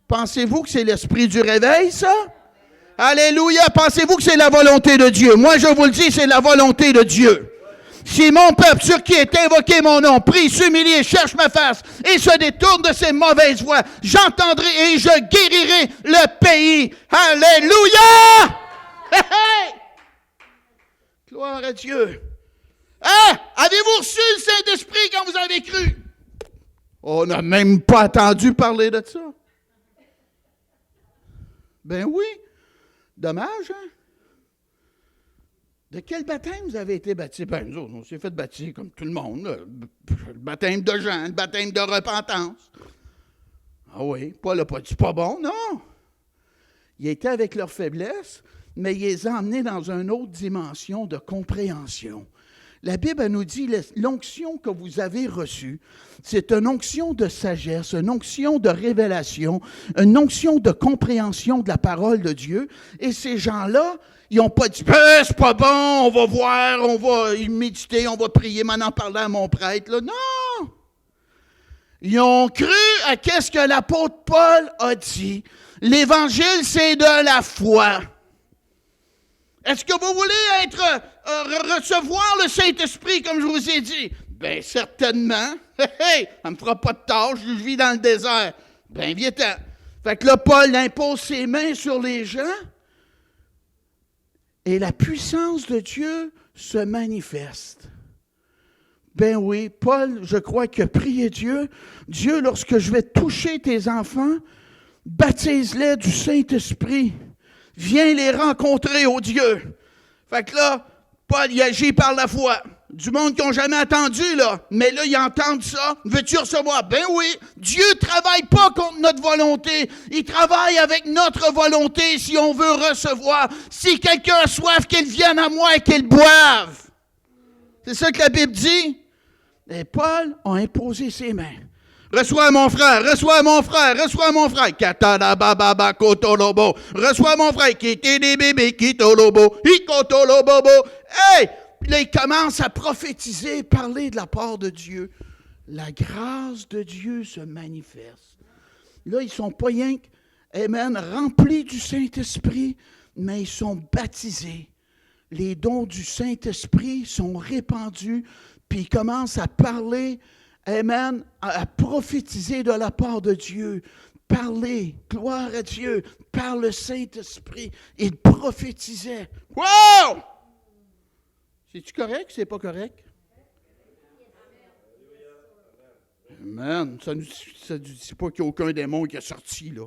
Pensez-vous que c'est l'esprit du réveil, ça? Alléluia! Pensez-vous que c'est la volonté de Dieu? Moi, je vous le dis, c'est la volonté de Dieu. Si mon peuple sur qui est invoqué mon nom, prie, s'humilie, cherche ma face et se détourne de ses mauvaises voies, j'entendrai et je guérirai le pays. Alléluia! Hey, hey! Gloire à Dieu. Hein? Avez-vous reçu le Saint-Esprit quand vous avez cru? On n'a même pas entendu parler de ça. Ben oui. Dommage, hein? De quel baptême vous avez été baptisé? Ben, nous autres, on s'est fait baptiser comme tout le monde. Là. Le baptême de Jean, le baptême de repentance. Ah oui, Paul n'a pas dit pas bon, non. Il était avec leur faiblesse, mais il les a emmenés dans une autre dimension de compréhension. La Bible elle nous dit, l'onction que vous avez reçue, c'est une onction de sagesse, une onction de révélation, une onction de compréhension de la parole de Dieu. Et ces gens-là, ils n'ont pas dit, c'est pas bon, on va voir, on va y méditer, on va prier, maintenant parler à mon prêtre. Là. Non! Ils ont cru à ce que l'apôtre Paul a dit. L'Évangile, c'est de la foi. Est-ce que vous voulez recevoir le Saint-Esprit, comme je vous ai dit? Bien, certainement. Ça ne me fera pas de tâche, je vis dans le désert. Bien, viens-t'en. Fait que là, Paul impose ses mains sur les gens et la puissance de Dieu se manifeste. Ben oui, Paul, je crois qu'il a prié Dieu. Dieu, lorsque je vais toucher tes enfants, baptise-les du Saint-Esprit. Viens les rencontrer, ô Dieu. Fait que là, Paul, il agit par la foi. Du monde qui n'ont jamais entendu, là. Mais là, ils entendent ça. Veux-tu recevoir? Ben oui. Dieu ne travaille pas contre notre volonté. Il travaille avec notre volonté si on veut recevoir. Si quelqu'un a soif, qu'il vienne à moi et qu'il boive. C'est ça que la Bible dit. Et Paul a imposé ses mains. Reçois mon frère, reçois mon frère, reçois mon frère. Katalababa kotolobo. Reçois mon frère. Kitidi bibi kitolobo. Ikotolobobo. Hey! Puis là, il commence à prophétiser, parler de la part de Dieu. La grâce de Dieu se manifeste. Là, ils ne sont pas rien, amen, remplis du Saint-Esprit, mais ils sont baptisés. Les dons du Saint-Esprit sont répandus, puis ils commencent à parler, amen, à prophétiser de la part de Dieu. Parler, gloire à Dieu, par le Saint-Esprit. Ils prophétisaient. Wow! C'est-tu correct ou c'est pas correct? Amen. Ça ne dit pas qu'il n'y a aucun démon qui est sorti, là.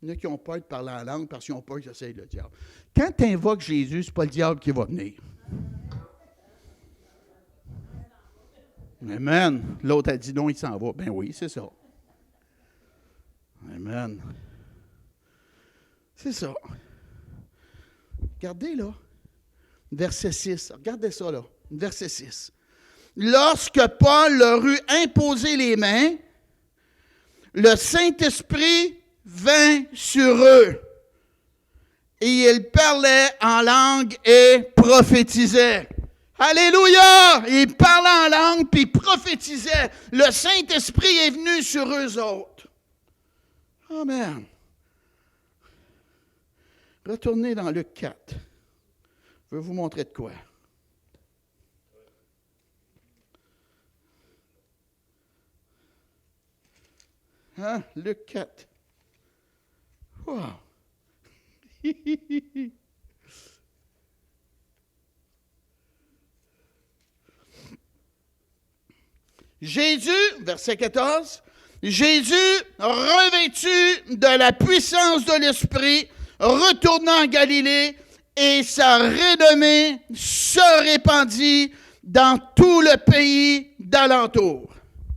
Il y en a qui ont peur de parler en langue parce qu'ils ont peur que j'essaye le diable. Quand tu invoques Jésus, ce n'est pas le diable qui va venir. Amen. L'autre a dit non, il s'en va. Ben oui, c'est ça. Amen. C'est ça. Regardez là. Verset 6. Regardez ça là. Verset 6. Lorsque Paul leur eut imposé les mains, le Saint-Esprit vint sur eux. Et ils parlaient en langue et prophétisaient. Alléluia! Ils parlaient en langue puis prophétisaient. Le Saint-Esprit est venu sur eux autres. Amen. Retournez dans Luc 4. Je vais vous montrer de quoi. Hein? Luc 4. Wow! Jésus, verset 14, Jésus, revêtu de la puissance de l'Esprit, retourna en Galilée, et sa renommée se répandit dans tout le pays d'alentour.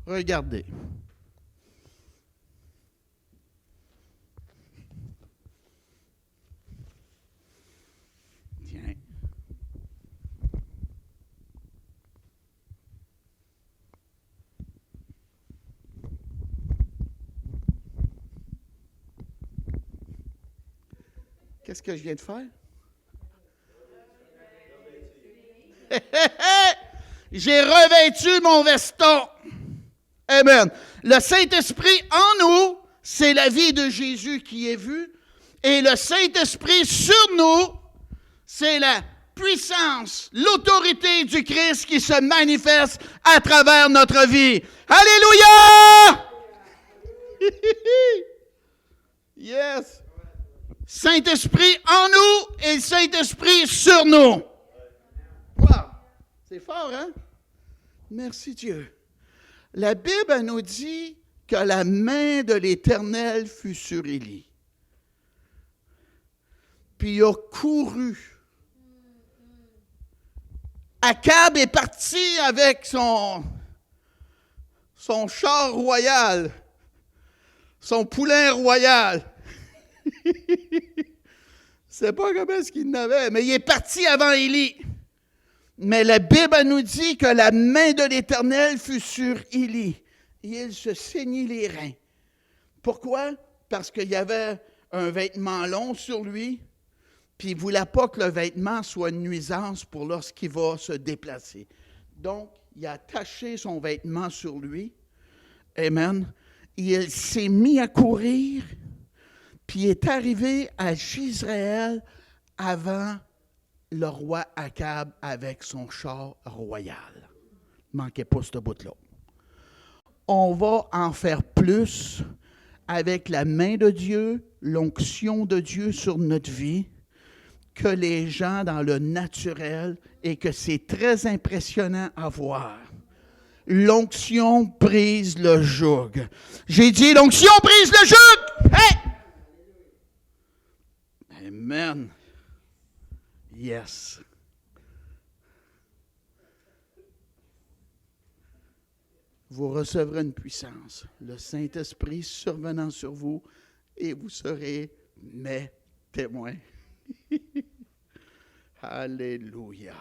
Regardez. Tiens. Qu'est-ce que je viens de faire? J'ai revêtu mon veston. Amen. Le Saint-Esprit en nous, c'est la vie de Jésus qui est vue. Et le Saint-Esprit sur nous, c'est la puissance, l'autorité du Christ qui se manifeste à travers notre vie. Alléluia! Yes! Saint-Esprit en nous et Saint-Esprit sur nous. Wow! C'est fort, hein? Merci Dieu. La Bible nous dit que la main de l'Éternel fut sur Élie. Puis il a couru. Akab est parti avec son char royal, son poulain royal. Je ne sais pas comment est-ce qu'il n'avait, mais il est parti avant Élie. Mais la Bible elle nous dit que la main de l'Éternel fut sur Élie. Et il se saignit les reins. Pourquoi? Parce qu'il y avait un vêtement long sur lui, puis il ne voulait pas que le vêtement soit une nuisance pour lorsqu'il va se déplacer. Donc, il a attaché son vêtement sur lui. Amen. Et il s'est mis à courir, puis il est arrivé à Jezreel avant le roi Akab avec son char royal. Ne manquez pas ce bout-là. On va en faire plus avec la main de Dieu, l'onction de Dieu sur notre vie, que les gens dans le naturel, et que c'est très impressionnant à voir. L'onction brise le joug. J'ai dit, l'onction brise le joug! Hey! Amen. Yes. Vous recevrez une puissance, le Saint-Esprit survenant sur vous, et vous serez mes témoins. Alléluia.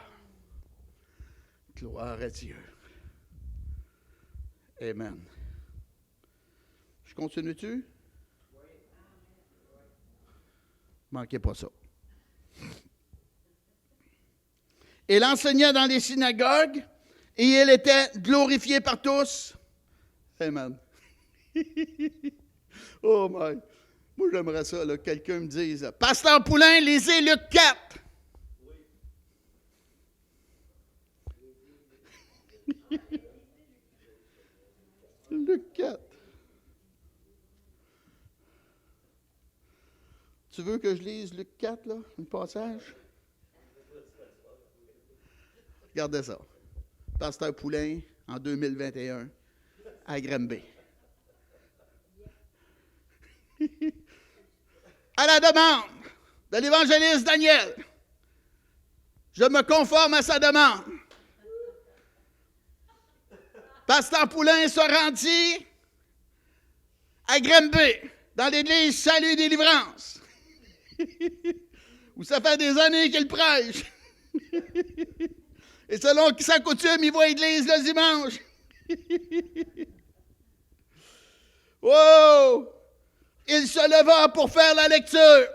Gloire à Dieu. Amen. Je continue-tu? Manquez pas ça. Il enseignait dans les synagogues et il était glorifié par tous. Amen. Oh my. Moi, j'aimerais ça, là, quelqu'un me dise, Pasteur Poulain, lisez Luc 4. Luc 4. Tu veux que je lise Luc 4, là, un passage? Regardez ça. Pasteur Poulain, en 2021, à Granby. À la demande de l'évangéliste Daniel, je me conforme à sa demande. Pasteur Poulain se rendit à Granby, dans l'église Salut et Délivrance, où ça fait des années qu'il prêche. Et selon sa coutume, il va à l'église le dimanche. Wow! Il se leva pour faire la lecture.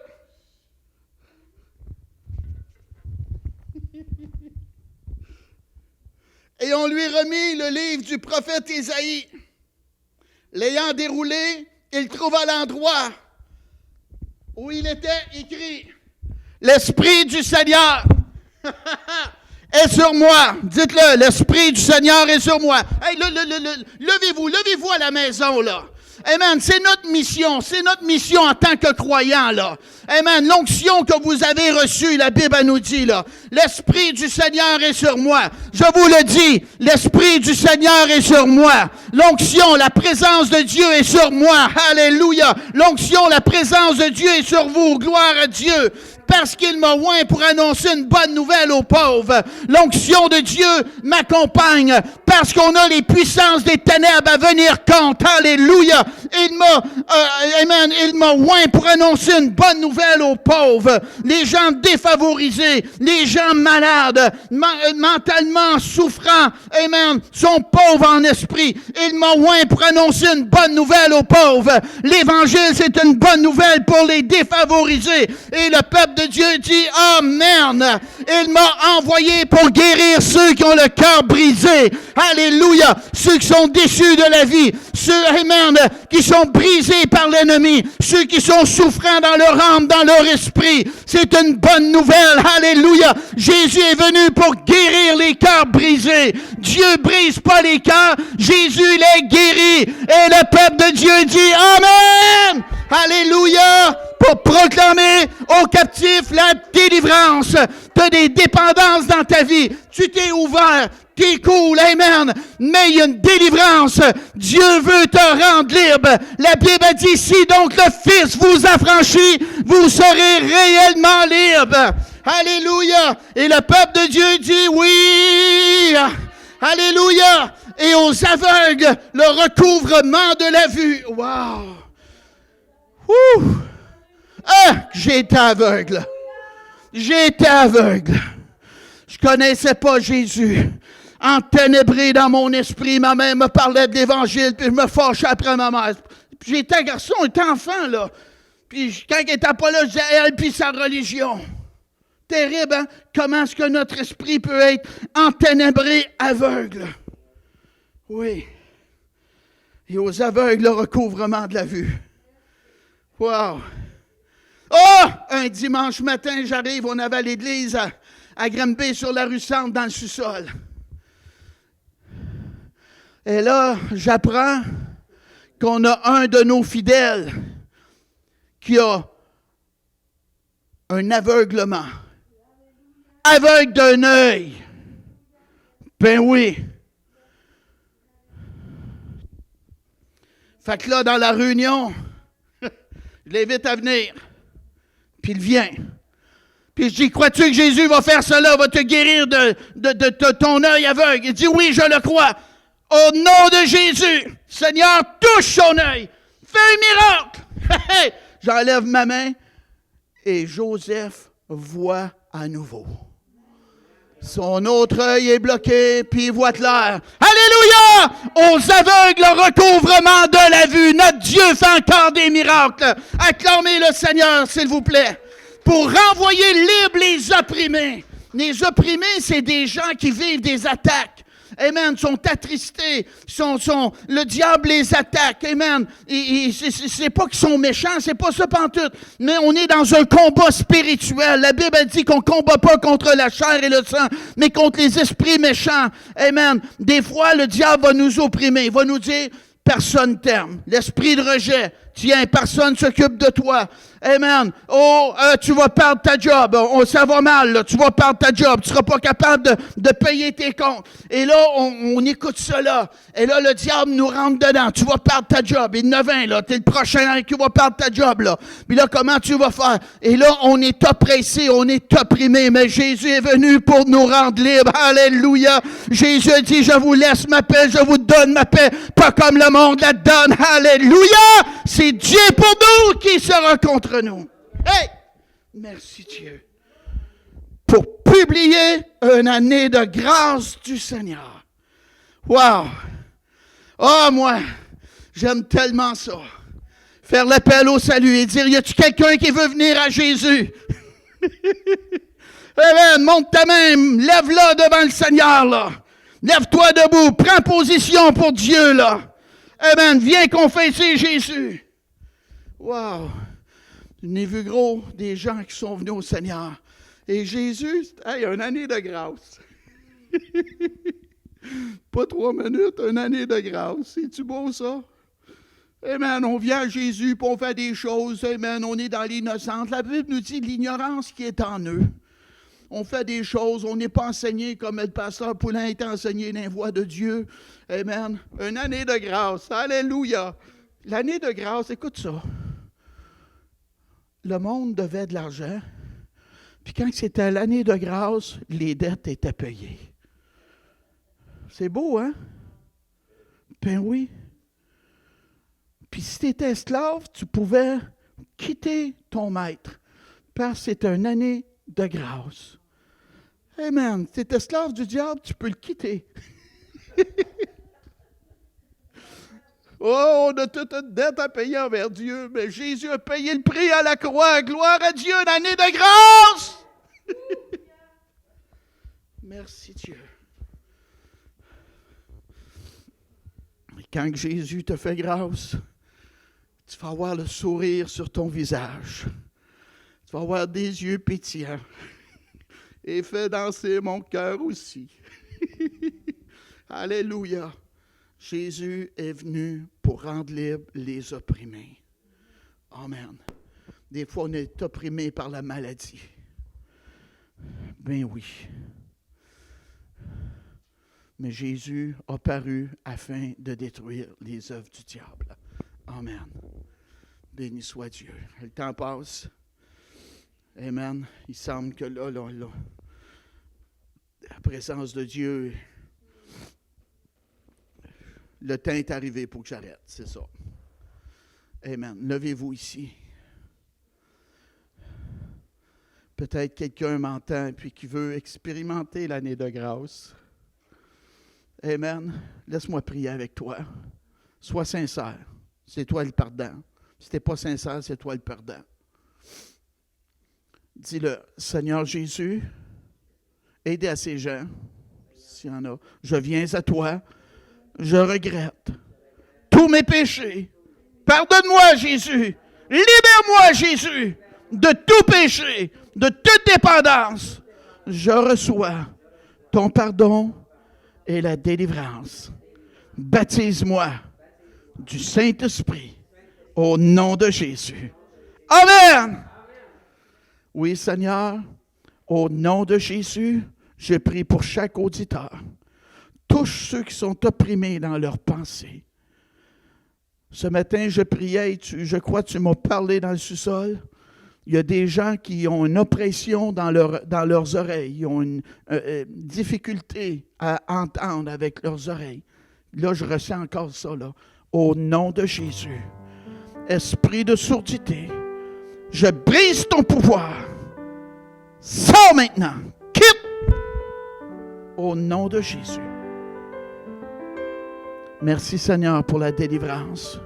Et on lui remit le livre du prophète Isaïe. L'ayant déroulé, il trouva l'endroit où il était écrit « L'Esprit du Seigneur est sur moi. » Dites-le, l'Esprit du Seigneur est sur moi. Hey, levez-vous à la maison, là. Amen, c'est notre mission en tant que croyants, là. Amen, l'onction que vous avez reçue, la Bible nous dit, là, l'Esprit du Seigneur est sur moi. Je vous le dis, l'Esprit du Seigneur est sur moi. L'onction, la présence de Dieu est sur moi. Alléluia. L'onction, la présence de Dieu est sur vous. Gloire à Dieu. Parce qu'il m'a oint pour annoncer une bonne nouvelle aux pauvres. L'onction de Dieu m'accompagne parce qu'on a les puissances des ténèbres à venir contre. Alléluia. Il m'a oint pour annoncer une bonne nouvelle aux pauvres. Les gens défavorisés, les gens malades, mentalement souffrants, amen, sont pauvres en esprit. Il m'a oint pour annoncer une bonne nouvelle aux pauvres. L'Évangile, c'est une bonne nouvelle pour les défavorisés. Et le peuple de Dieu dit, amen. Il m'a envoyé pour guérir ceux qui ont le cœur brisé. Alléluia. Ceux qui sont déçus de la vie. Ceux, amen, qui sont brisés par l'ennemi. Ceux qui sont souffrants dans leur âme, dans leur esprit. C'est une bonne nouvelle. Alléluia. Jésus est venu pour guérir les cœurs brisés. Dieu brise pas les cœurs. Jésus les guérit. Et le peuple de Dieu dit, amen. Alléluia. Pour proclamer aux captifs la délivrance. Tu as des dépendances dans ta vie. Tu t'es ouvert. T'es cool, amen. Mais il y a une délivrance. Dieu veut te rendre libre. La Bible a dit, si donc le Fils vous affranchit, vous serez réellement libre. Alléluia. Et le peuple de Dieu dit, oui. Alléluia. Et aux aveugles, le recouvrement de la vue. Wow. Ouh. Ah, j'ai été aveugle. J'ai été aveugle. Je connaissais pas Jésus. Enténébré dans mon esprit, ma mère me parlait de l'Évangile, puis je me fâchais après ma mère. Puis j'étais un garçon, j'étais enfant, là. Puis quand elle n'était pas là, je disais elle puis sa religion. Terrible, hein? Comment est-ce que notre esprit peut être enténébré, aveugle? Oui. Et aux aveugles, le recouvrement de la vue. Wow! Oh! Un dimanche matin, j'arrive, on avait l'église à Granby sur la rue Centre, dans le sous-sol. Et là, j'apprends qu'on a un de nos fidèles qui a un aveuglement. Aveugle d'un œil. Ben oui. Fait que là, dans la réunion, je l'invite à venir. Puis il vient. Puis je dis, crois-tu que Jésus va faire cela, va te guérir de ton œil aveugle? Il dit, oui, je le crois. Au nom de Jésus, Seigneur, touche son œil. Fais un miracle. J'enlève ma main et Joseph voit à nouveau. Son autre œil est bloqué, puis il voit clair. Alléluia! Aux aveugles, le recouvrement de la vue. Notre Dieu fait encore des miracles. Acclamez le Seigneur, s'il vous plaît. Pour renvoyer libres les opprimés. Les opprimés, c'est des gens qui vivent des attaques. Amen, sont attristés, le diable les attaque, amen. C'est pas qu'ils sont méchants, c'est pas ça pantoute, mais on est dans un combat spirituel. La Bible dit qu'on combat pas contre la chair et le sang, mais contre les esprits méchants, amen. Des fois, le diable va nous opprimer, il va nous dire, personne t'aime. L'esprit de rejet, tiens, personne s'occupe de toi. Amen. Oh, tu vas perdre ta job. Oh, ça va mal, là. Tu vas perdre ta job. Tu seras pas capable de payer tes comptes. Et là, on écoute cela. Et là, le diable nous rentre dedans. Tu vas perdre ta job. Il ne vient, là. T'es le prochain qui va perdre ta job, là. Puis là, comment tu vas faire? Et là, on est oppressé, on est opprimé. Mais Jésus est venu pour nous rendre libres. Alléluia. Jésus a dit, je vous laisse ma paix, je vous donne ma paix. Pas comme le monde la donne. Alléluia. C'est Dieu pour nous qui sera contre nous. Hey! Merci Dieu. Pour publier une année de grâce du Seigneur. Wow! Oh, moi, j'aime tellement ça. Faire l'appel au salut et dire, y a-tu quelqu'un qui veut venir à Jésus? Amen, monte ta main, lève-la devant le Seigneur, là. Lève-toi debout, prends position pour Dieu, là. Amen, viens confesser Jésus. Wow! Je n'ai vu gros des gens qui sont venus au Seigneur. Et Jésus, hey, une année de grâce. Pas 3 minutes, une année de grâce. C'est-tu beau ça? Amen, on vient à Jésus, puis on fait des choses. Amen, on est dans l'innocence. La Bible nous dit l'ignorance qui est en eux. On fait des choses, on n'est pas enseigné comme le pasteur Poulain était enseigné dans les voies de Dieu. Amen. Une année de grâce. Alléluia. L'année de grâce, écoute ça. Le monde devait de l'argent. Puis quand c'était l'année de grâce, les dettes étaient payées. C'est beau, hein? Ben oui. Puis si tu étais esclave, tu pouvais quitter ton maître. Parce que c'était une année de grâce. Amen. Si tu es esclave du diable, tu peux le quitter. Oh, on a toute une dette à payer envers Dieu, mais Jésus a payé le prix à la croix. Gloire à Dieu, une année de grâce! Merci Dieu. Et quand Jésus te fait grâce, tu vas avoir le sourire sur ton visage. Tu vas avoir des yeux pétillants. Et fais danser mon cœur aussi. Alléluia. Jésus est venu pour rendre libres les opprimés. Amen. Des fois, on est opprimé par la maladie. Ben oui. Mais Jésus a paru afin de détruire les œuvres du diable. Amen. Béni soit Dieu. Le temps passe. Amen. Il semble que là, la présence de Dieu, le temps est arrivé pour que j'arrête, c'est ça. Amen. Levez-vous ici. Peut-être quelqu'un m'entend puis qui veut expérimenter l'année de grâce. Amen. Laisse-moi prier avec toi. Sois sincère. C'est toi le perdant. Si tu n'es pas sincère, c'est toi le perdant. Dis-le, Seigneur Jésus, aidez à ces gens, s'il y en a. Je viens à toi, je regrette tous mes péchés. Pardonne-moi, Jésus. Libère-moi, Jésus, de tout péché, de toute dépendance. Je reçois ton pardon et la délivrance. Baptise-moi du Saint-Esprit au nom de Jésus. Amen. Oui, Seigneur, au nom de Jésus, je prie pour chaque auditeur. Touche ceux qui sont opprimés dans leurs pensées. Ce matin, je priais, je crois que tu m'as parlé dans le sous-sol. Il y a des gens qui ont une oppression dans leurs oreilles. Ils ont une difficulté à entendre avec leurs oreilles. Là, je ressens encore ça, là. Au nom de Jésus. Esprit de sourdité, je brise ton pouvoir. Sors maintenant. Quitte. Au nom de Jésus. Merci Seigneur pour la délivrance.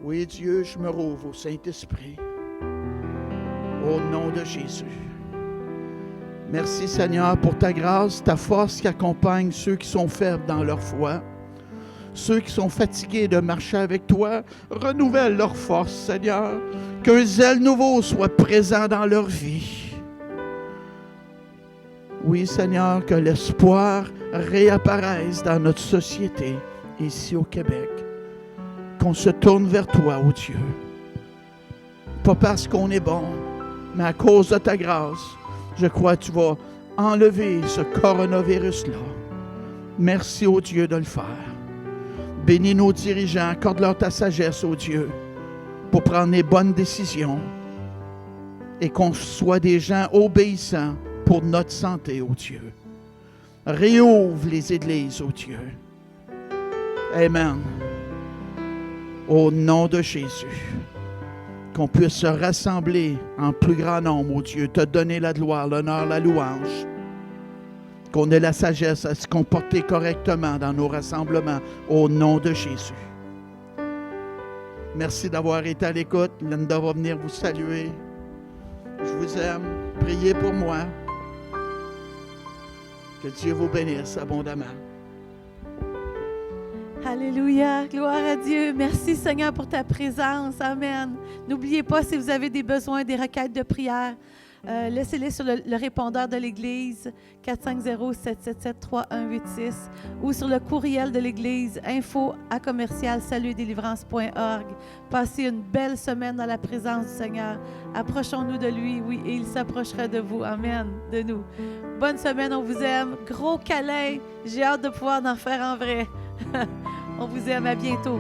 Oui, Dieu, je me rouvre au Saint-Esprit. Au nom de Jésus. Merci Seigneur pour ta grâce, ta force qui accompagne ceux qui sont faibles dans leur foi. Ceux qui sont fatigués de marcher avec toi, renouvelle leur force, Seigneur. Qu'un zèle nouveau soit présent dans leur vie. Oui, Seigneur, que l'espoir réapparaisse dans notre société, ici au Québec. Qu'on se tourne vers toi, ô Dieu. Pas parce qu'on est bon, mais à cause de ta grâce, je crois que tu vas enlever ce coronavirus-là. Merci, ô Dieu, de le faire. Bénis nos dirigeants, accorde-leur ta sagesse, ô Dieu, pour prendre les bonnes décisions et qu'on soit des gens obéissants pour notre santé, ô Dieu. Réouvre les églises, ô Dieu. Amen. Au nom de Jésus, qu'on puisse se rassembler en plus grand nombre, ô Dieu, te donner la gloire, l'honneur, la louange. Qu'on ait la sagesse à se comporter correctement dans nos rassemblements, au nom de Jésus. Merci d'avoir été à l'écoute. Linda va venir vous saluer. Je vous aime. Priez pour moi. Que Dieu vous bénisse abondamment. Alléluia, gloire à Dieu. Merci Seigneur pour ta présence. Amen. N'oubliez pas, si vous avez des besoins, des requêtes de prière, laissez-les sur le répondeur de l'Église 450-777-3186 ou sur le courriel de l'Église info@salutdélivrance.org. Passez une belle semaine dans la présence du Seigneur. Approchons-nous de lui, oui, et il s'approchera de vous. Amen, de nous. Bonne semaine, on vous aime. Gros câlin. J'ai hâte de pouvoir en faire en vrai. On vous aime, à bientôt.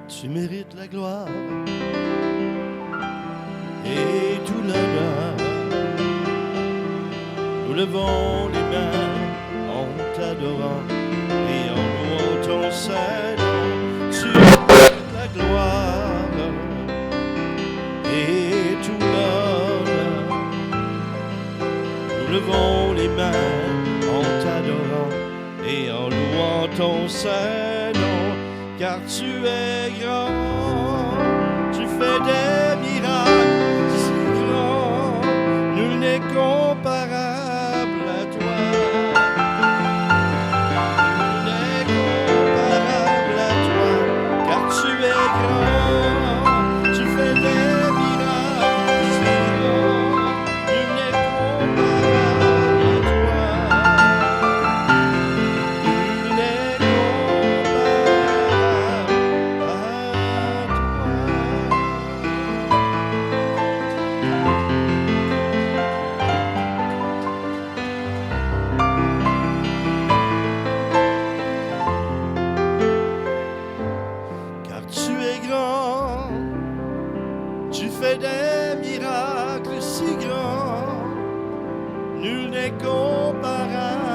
Tu mérites la gloire et tout l'honneur. Nous levons les mains en t'adorant et en louant ton Saint-Nom. Tu mérites la gloire et tout l'honneur. Nous levons les mains en t'adorant et en louant ton Saint-Nom. Car tu es grand, tu fais des miracles si grands, nul n'est comparable à toi. Nul n'est comparable à toi, car tu es grand, tu fais des miracles si grands, nul n'est comparable à toi. Nul n'est comparable. Tu fais des miracles si grands, nul n'est comparable